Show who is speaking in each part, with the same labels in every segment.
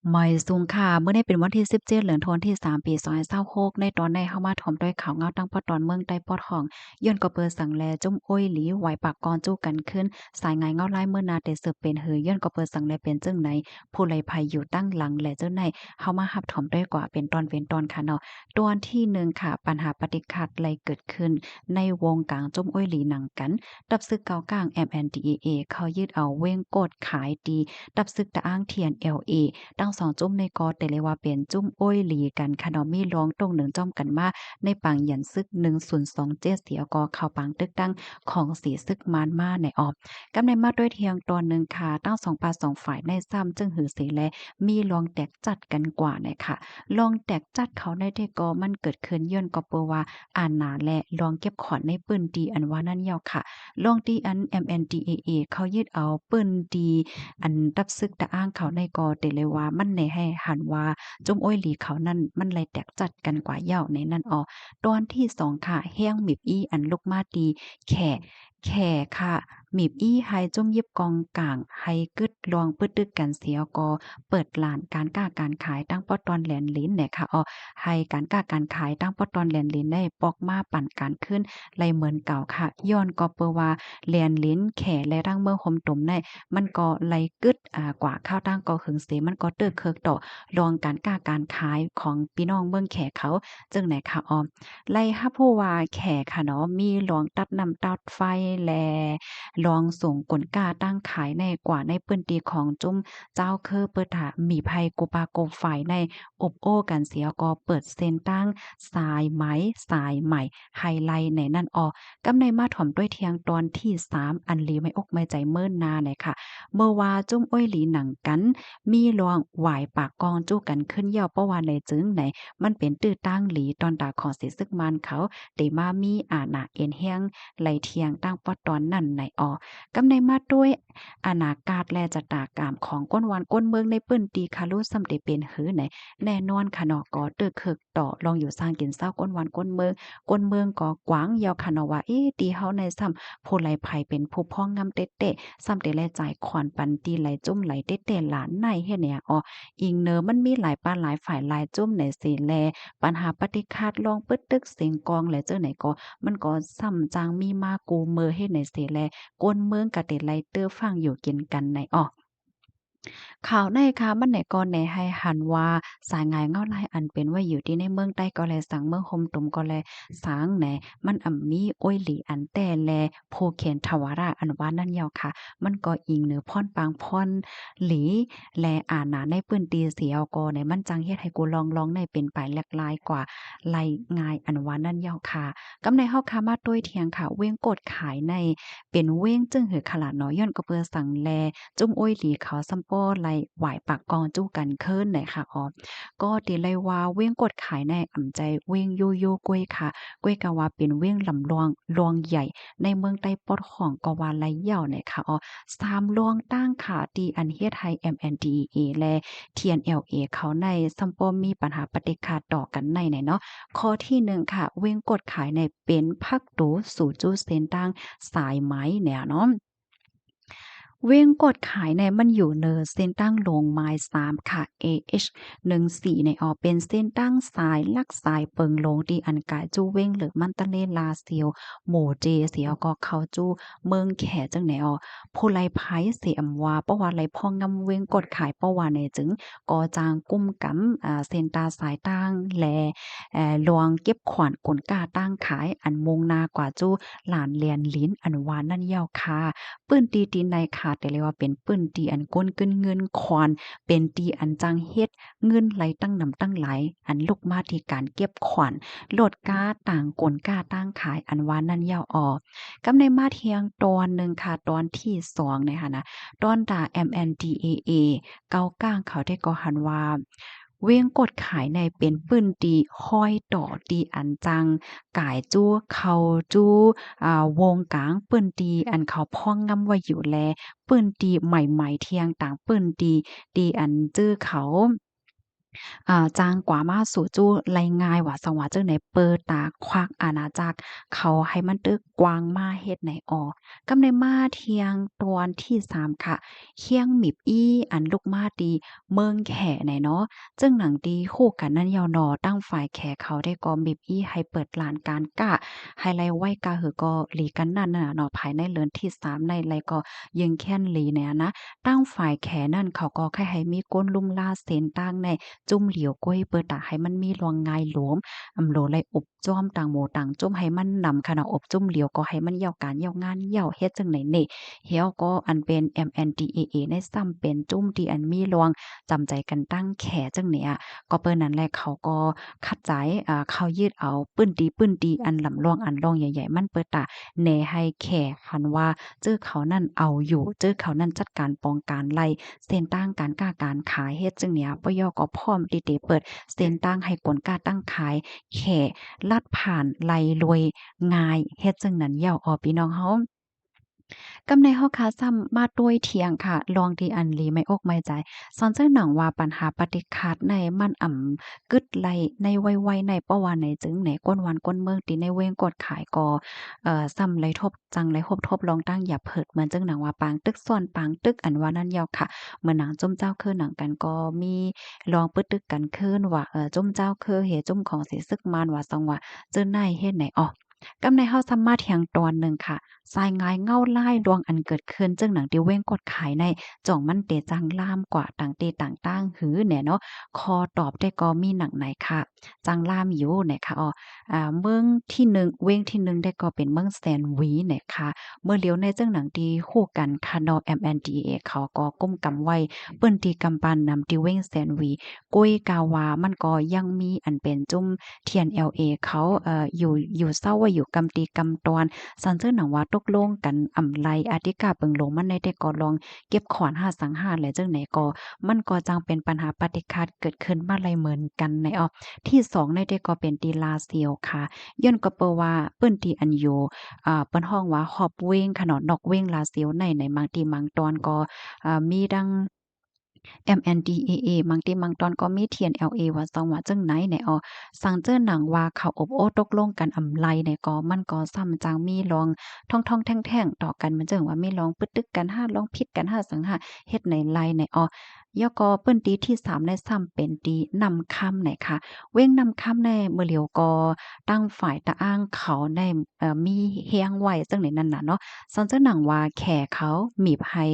Speaker 1: หมอยสูงค่ะเมื่อนี้เป็นวันที่17เดือนธันวาคมที่3ปี2026ในตอนในเฮามาถ่อมด้วยข่าวเงาตั้งปอตอนเมืองใต้ปอดห้องย้อนก็เปิดสังแลจุ้มโอ้ยหลีไหวปากกอนจู้กันขึ้นสายงายเงาลายเมื่อนาแต่สืบเป็นหือย้อนก็เปิดสังแลเป็นจึงไหนผู้ไลภัยอยู่ตั้งหลังและเจ้าในเฮามารับถ่อมด้วยกว่าเป็นตอนเว้นตอนค่ะเนาะตอนที่หนึ่งค่ะปัญหาปฏิขัดไหลเกิดขึ้นในวงกลางจุ้มโอ้ยหลีหนังกันดับซึกเก่ากลาง MNDAA เขายึดเอาเว้งโกดขายดีดับซึกตะอ้างเทียน LA ตั้งสองจุ้มในกอแต่เลยว่าเป็นจุ้มโอ้ยหลีกันค่ะเนาะมีร้องตรงหนึ่งจ้อมกันมาในปังหยันซึก1027เสียกอเข้าปังตึกตั้งของสีซึกมานมาในออบกำในมาด้วยเทียงตอนหนึ่งค่ะตั้งสองปาสองฝ่ายในซ้ำจึงหือเสแลมีลองแตกจัดกันกว่าเนี่ยค่ะลองแตกจัดเขาในที่กอมันเกิดขึ้นย้อนก็เปว่าอ่านหนาและลองเก็บขอนในปืนดีอันว่านั่นยาวค่ะลองดีอัน MNDAA เขายึดเอาปืนดีอันรับซึกตะอ้างเขาในกอเตเลยว่ามันในให้หันว่าจมโอ้ยหลีเขานั่นมันเลยแตกจัดกันกว่าเหย้าในนั่นออตอนที่สองค่ะแห้งหมิบอี้อันลูกมาดีแข่แข่ค่ะหมิบอี้ไฮจุ่มยิบกองกลางไฮกึดลวงปึดตึกกันเสียกอเปิดลานการก้าการขายตั้งปอตอนแหลนลิ้นเนี่ยค่ะไฮการก้าการขายตั้งปอตอนแหลนลิ้นได้ปอกมาปั่นการขึ้นไลเหมือนเก่าค่ะย้อนก็เปว่าแหลนลิ้นแข่และร่างเมืองหมตุ่มในมันก็ไหลกึดกว่าข้าวตั้งก็หึงเสมันก็เติกเคิกต่อรองการก้าการขายของพี่น้องเมืองแขกเขาจึงไหนค่ะไล่ฮับผู้ว่าแขกค่ะเนาะมีหลวงตัดน้ำตัดไฟแลลองส่งกลกาตั้งขายในกว่าในปื้นตีของจุ้มเจ้าคือเปิดหามีภัยกูปาโกฝ่ายในอบโอ้กันเสียก็เปิดเซ็นตั้งสายไหมสายใหม่ไฮไลท์ในนั่นกำในมาถ่อมด้วยเทียงตอนที่3อันลีไม่อกไม่ใจเมินนาเนี่ยค่ะเมื่อว่าจุ้มอ้อยหลีหนังกันมีลวงหวายปากกองจู้กันขึ้นเย่าเพราะว่าในจึงไหนมันเป็นตื้อตั้งหลีตอนตาของสิซึกมันเขาได้มามีอาณาเอ็นแห้งไหลเทียงตั้งปอตอนนั่นในกำในมาด้วยอาณากาศและจัตากามของก้นวันก้นเมืองในปื้นตีคารุสำเร็จเป็นหือไหนแน่นอนค่ะเนาะก็ตึกเคิกต่อลองอยู่สร้างกินเศร้าก้นวันก้นเมืองก้นเมืองก็กว้างยาวค่ะเนาะว่าตีเฮาในซ้ำผู้ไหลไผเป็นผู้พ้องงำเต๊ะๆซ้ำแต่แลจ่ายขอนปันตีไหลจุ้มไหลเต๊ะๆหลานในเฮ็ดเนี่ยอิงเนอมันมีหลายปานหลายฝ่ายหลายจุ้มไหนสิแลปัญหาปฏิฆาตลองปึดตึกเสียงกองและเจ้าไหนก็มันก็ซ้ำจางมีมากูเมอเฮ็ดไหนสิแลก้นเมืองกะเต็ดไลเตอร์ฟังอยู่กินกันในข่าวในค่ะมันไหนก่อนไหนให้หันว่าสายงายเงาลายอันเป็นว่าอยู่ที่ในเมืองใต้ก็แลสังเมืองโฮมตุมก็แลสางแหนมันมีโอ้ยหลีอันแต่แลภูเขียนทวาราอันว่านั่นยาวค่ะมันก็อิงเหนือพรปางพรหลีแลหนาในปื้นตีเสียวก็ในมันจังเฮ็ดให้กูลองในเป็นไปแหลกหลายกว่าไลงายอันว่านั่นยาวค่ะกำในเฮาค่ะมาต้วยเถียงค่ะเว้งกดขายในเป็นเว้งจึงหือขลาดน้อยย้อนก็เปือสังแล จุ้มโอ้ยหลีเขาซัมโป้ไหลหวายปากกองจู้กันเคินไหนค่ะก็ติเลยว่าเว้งกดขายในอ่ำใจเว้งยูยูกล้วยค่ะกล้วยกะว่าเป็นเว้งลำลวงลวงใหญ่ในเมืองใต้ปอดของกว่าไหลเหย่าเนี่ยค่ะ3ลวงตั้งค่ะที่อันเฮ็ดให้ MNDAA และ TNLA เขาในซัมโป้มีปัญหาปฏิฆาต่อกันในเนาะข้อที่1ค่ะเว้งกดขายในเป็นภักตูสู่จู้เส้นตั้งสายไหมเนี่ยเนาะ เว้งกดขายเนี่ยมันอยู่เนอเส้นตั้งลงไม้3ค่ะ AH14ในเป็นเส้นตั้งสายลักสายเปิงลงที่อันกายจู้เว้งหรือมันตะเลลาเซียวโหมเจเสียก็เขาจู้เมืองแขจังไหนผู้ไลไผเสียมว่าเพราะว่าไลพ่องำเว้งกดขายเพราะว่าในจึงก็จางกุ้มกำเส้นตาสายตั้งแลลวงเก็บขวานกลกาตั้งขายอันมงนากว่าจู้หลานเลียนลิ้นอันว่านั่นยาวค่ะปื้นตีตีในค่ะแต่เลยว่าเป็นปื้นตีอันก้นกึ้นเงินควานเป็นตีอันจังเฮ็ดเงินไหลตั้งนำตั้งหลายอันลูกมาที่การเก็บขวัญโลดกาต่างกลกาตั้งขายอันว่านั่นยาวกำในมาเทียงตอนหนึ่งค่ะตอนที่2เนี่ยค่ะนะตอนด่า MNDAA เกาก้างเขาได้ก็หันว่าเว้งกดขายในเป็นปื้นตีห้อยต่อตีอันจังก่ายจู้เขาจู้วงกลางปื้นตีอันเขาพ่องงำไว้อยู่แลปื้นตีใหม่ๆเที่ยงต่างปื้นตีอันจื้อเขา จางกว่ามาสู่จู้ไล่ง่ายว่าสังว่าจังไหนเปิดตาควักอาณาจักรเขาให้มันตึกกว้างมาเฮ็ดไหนออกกำในมาเที่ยงตอนที่3ค่ะเคียงหมิบอี้อันลูกมาดีเมืองแขไหนเนาะจึงหนังดีคู่กันนั้นยาวนอตั้งฝ่ายแขเขาได้ก็หมิบอี้ให้เปิดลานการกะให้ไล่ไว้กะหือก็หลีกันนั่นน่ะเนาะภายในเรือนที่3ในไลก็ยิงแค้นหลีเนี่ยนะตั้งฝ่ายแขนั่นเขาก็แค่ให้มีก้นลุ่มล่าเส้นตั้งใน จุ่มเหลียวก้อยเปิดตาให้มันมีรวงงายหลวมโหลไหลอบจ้อมต่างหมู่ต่างจุ่มให้มันนำขณะอบจุ่มเหลียวก็ให้มันยาวการยาวงานยาวเฮ็ดจังไหนนี่เฮียวก็อันเป็น MNDAA ในซ้ำเป็นจุ่มที่อันมีรวงจำใจกันตั้งแขจังเนี่ยก็เปิ้นนั้นแหละเขาก็คัดใจเขายืดเอาปื้นดีอันลำลองอันรองใหญ่ๆมันเปิดตาแหน่ให้แขคันว่าเจ้อเขานั่นเอาอยู่เจ้อเขานั่นจัดการป้องกันไล่ เส้นตั้งการก้าการขายเฮ็ดจึงเนี่ยปยก็พร้อมที่จะเปิดเส้นตั้งให้กลกล้าตั้งขายแค่ลัดผ่านไล่รวยง่ายเฮ็ดจึงนั้นยาวออพี่น้องเฮากำในเฮาคาซ้ำมาด้วยเทียงค่ะลองที่อันลีไม่อกไม่ใจสอนเจ้าหนังว่าปัญหาปฏิฆาตในมันกึดไหลในไวๆในเพราะว่าในจึงไหนก้นวันก้นเมืองติในเว้งกดขายก็ซ้ำไหลทบจังไหลทบลองตั้งอย่าเพิดเหมือนจังหนังว่าปางตึกซ่อนปางตึกอันว่านั้นยาวค่ะเหมือนหนังจุ้มเจ้าคือหนังกันก็มีลองปึดตึกกันขึ้นว่าจุ้มเจ้าคือเหจุ้มของสิซึกมานว่าซังว่าเจ้าไหนเฮ็ดไหนอ้อกำในเฮาซัมมาเทียงตอนหนึ่งค่ะสายงายเง่าไล่ดวงอันเกิดขึ้นจึงหนังที่เว้งกดขายในจ่องมันเตจังล่ามกว่าต่างเตต่างตั้งหือเนี่ยเนาะคอตอบได้ก็มีหนังไหนค่ะจังล่ามอยู่เนี่ยค่ะเมืองที่หนึ่งเว้งที่หนึ่งได้ก็เป็นเมืองแซนวีเนี่ยค่ะเมื่อเลี้ยวในจึงหนังที่คู่กันค่ะเนาะ MNDAA เขาก็ก้มกำไว้เปิ้นที่กำปั้นนำที่เว้งแซนวีกุ้ยกาวามันก็ยังมีอันเป็นจุ้ม TNLA เขาอยู่เศร้าว่าอยู่กำตีกำตอนสันเจิ้นหนังว่าตกลงกันไลอาติกาเปิงลงมันในได้ก็ลองเก็บขอนหาสังหารและจังไหนก็มันก็จังเป็นปัญหาปฏิฆาตเกิดขึ้นมาไลเหมือนกันในที่2ในได้ก็เป็นตีลาเซียวค่ะย้อนก็เปว่าเปิ้นที่อันอยู่เปิ้นฮ้องว่าฮอบเว้งขนาดนอกเว้งลาเซียวในบางที่บางตอนก็มีดัง MNDAA บางทีบางตอนก็มี TNLA ว่าซองว่าจังไหนแหน่สังเจิ้นหนังว่าเขาอบโอ้ตกลงกันไลเนี่ยก็มันก็ซ้ำจังมีลองท่องๆแท่งๆต่อกันมันจังว่ามีลองปึดตึกกัน5ลองผิดกัน5สังหาเฮ็ดในไลในยอก็เปิ้นตีที่3ในซ้ำเป็นตีนำคำไหนค่ะเว้งนำคำในมื้อเหลียวก็ตั้งฝ่ายตะอ้างเขาได้มีเฮียงไว้จังไหนนั่นน่ะเนาะซันเจิ้นหนังว่าแขเขามีให้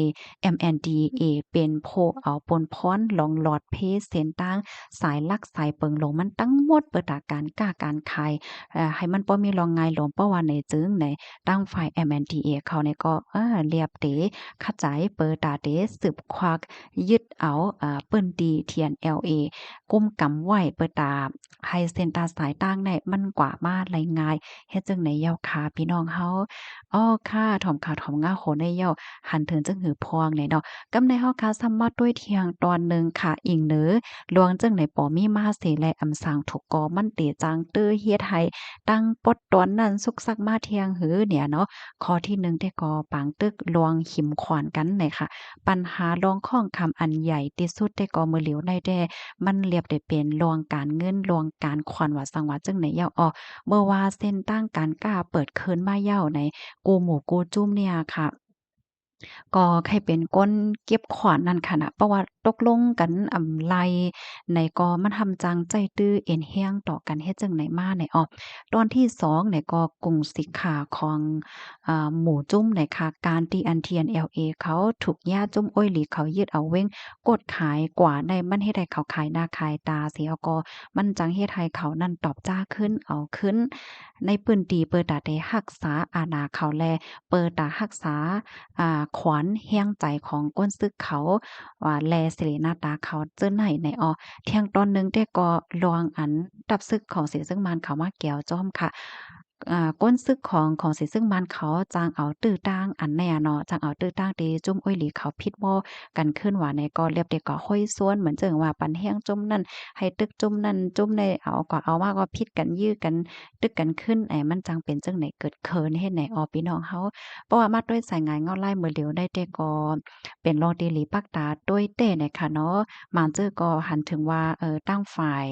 Speaker 1: MNDAA เป็นโพเอาปนพ้อนลองหลอดเพเส้นตั้งสายลักสายเปิงลงมันตั้งหมดเปิดตาการก้าการขายให้มันบ่มีรองงายหลวมเพราะว่าในจึงในตั้งฝ่าย MNDAA เขาเนี่ยก็เรียบเตเข้าใจเปิดตาเตสืบควักยึดเอาเปิ้นดี TNLA กุมกำไว้เปิดตาให้เส้นตาสายตั้งในมันกว่ามาไลง่ายเฮ็ดจังไหนยาวขาพี่น้องเฮาค่ะถ่อมข่าวถ่อมงาโหในเย้าหันถึงจังหือพวงเนี่ยเนาะกำในเฮาค่ะซัมมาด้วยเที่ยงตอนหนึ่งค่ะอิงเหนือลวงจังไหนปอมีมาเสและอำสางถูกกอมันเตจางเตื้อเฮ็ดให้ตั้งปดตอนนั้นสุกซักมาเที่ยงหือเนี่ยเนาะข้อที่1ได้ก็ปางตึกลวงหิมขวานกันเนี่ยค่ะปัญหารองข้องคำอันใหญ่ที่สุดได้ก็มือเหลียวได้แด่มันเรียบได้เป็นลวงการเงินลวงการขวัญว่าสังว่าจังไหนเย้าเมื่อว่าเส้นตั้งการกล้าเปิดคืนมาเย้าในกูหมู่กูจุ้มเนี่ยค่ะก็ใครเป็นก้นเก็บขวานนั่นค่ะนะเพราะว่าตกลงกันไลในก็มันทำจังใจตื้อเอ็นแห้งต่อกันเฮ็ดจังไหนมาในตอนที่2เนี่ยก็กรุงสิกขาของหมู่จุ้มในค่ะการที่อัน TNLA เขาถูกญาติจุ้มอ้อยหลีเขายึดเอาเว้งกดขายกว่าในมันเฮ็ดให้เขาขายหน้าขายตาเสียก็มันจังเฮ็ดให้เขานั่นตอบจ้าขึ้นเอาขึ้นในพื้นที่เปิดตาได้รักษาอาณาเขาแลเปิดตารักษา ขวัญแห้งใจของก้นซึกเขาว่าแลสิริหน้าตาเขาเจิ้นให้ในเที่ยงตอนหนึ่งได้ก็ลวงอันดับซึกของเสียซึ่งมันเขามาแก้วจ้อมค่ะ ก้นซึกของสิซึ่งมันเขาจางเอาตื้อตั้งอันแน่เนาะจางเอาตื้อตั้งตีจุ่มอ้อยหลีเขาพิดบ่กันขึ้นว่าในก็เรียบได้ก็ห้อยซ้วนเหมือนเจิงว่าปันแห้งจุ่มนั่นให้ตึกจุ่มนั่นจุ่มในเอาก็เอามาก็พิดกันยื้อกันตึกกันขึ้นไอ้มันจังเป็นจังไหนเกิดเคินเฮ็ดไหนออพี่น้องเฮาเพราะว่ามาด้วยสายงานเงาไล่มือเหลียวได้แต่ก็เป็นรองตีหลีปักตาด้วยเต้เนี่ยค่ะเนาะมานเจอก็หันถึงว่าตั้งฝ่าย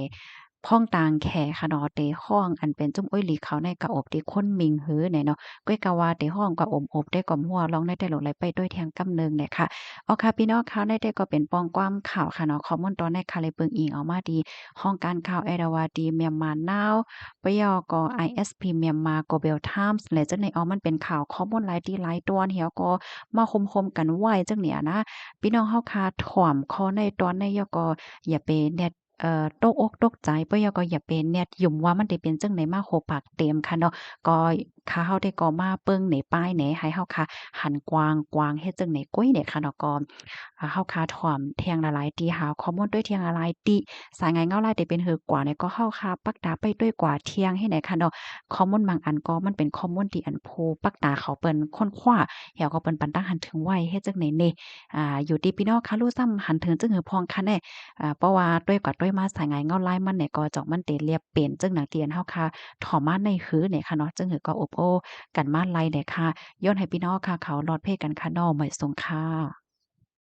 Speaker 1: พ้องต่างแขค่ะเนาะเตห้องอันเป็นจุ้มอ้อยหลีเขาในกะอบที่คนมิงหือเนี่ยเนาะก้อยกะว่าเตห้องก็อมอบได้ก่อมหัวลองได้แต่หลงไหลไปด้วยแทงกำเนิงเนี่ยค่ะอ๋อค่ะพี่น้องคะได้แต่ก็เป็นปองความข่าวค่ะเนาะข้อมูลตอนในค่ะเลยเปิงอิงเอามาดีห้องการข่าวไอดาวาดีเมียนมา Now ปยก ISP เมียนมา Global Times และจังในมันเป็นข่าวข้อมูลหลายที่หลายตอนเหี่ยวก็มาคมๆกันไว้จังเนี่ยนะพี่น้องเฮาค่ะถ่อมคอในตอนในยก็อย่าไปแนดตกอกตกใจเปิ้นก็อย่าเป็นแนดยุ่มว่ามันได้เป็นจังไดมาโหปากเต็มค่ะเนาะก็ค่ะเฮาได้ก็มาเบิ่งในป้ายแหนให้เฮาค่ะหันกวางเฮ็ดจังไดก้อยเนี่ยค่ะเนาะก็เฮาค่ะถ่อมเที่ยงละหลายตีหาข้อมูลด้วยเที่ยงละหลายติสายงานเงาลายได้เป็นหือกว่าเนี่ยก็เฮาค่ะปักดาไปด้วยกว่าเที่ยงให้ไหนค่ะเนาะข้อมูลบางอันก็มันเป็นข้อมูลที่อันผู้ปักดาเขาเปิ้นค้นคว้าแฮวก็เปิ้นปันตั้งหันถึงไว้เฮ็ดจังได๋เน่อยู่ที่พี่น้องค่ะรู้ซ้ำหันถึงจึงหือพองค่ะแน่ เพราะว่าด้วยกว่าด้วยมาสายงานเงาไล่มันเนี่ยก็เจาะมันเตเรียบเป็นจึงหนังเตียนเฮาค่ะถอมาในหื้อเนี่ยค่ะเนาะจึงหือก็อบโอ้กันมาไล่เนี่ยค่ะย้อนให้พี่น้องค่ะเขาลอดเพศกันค่ะเนาะหมายสงค่ะ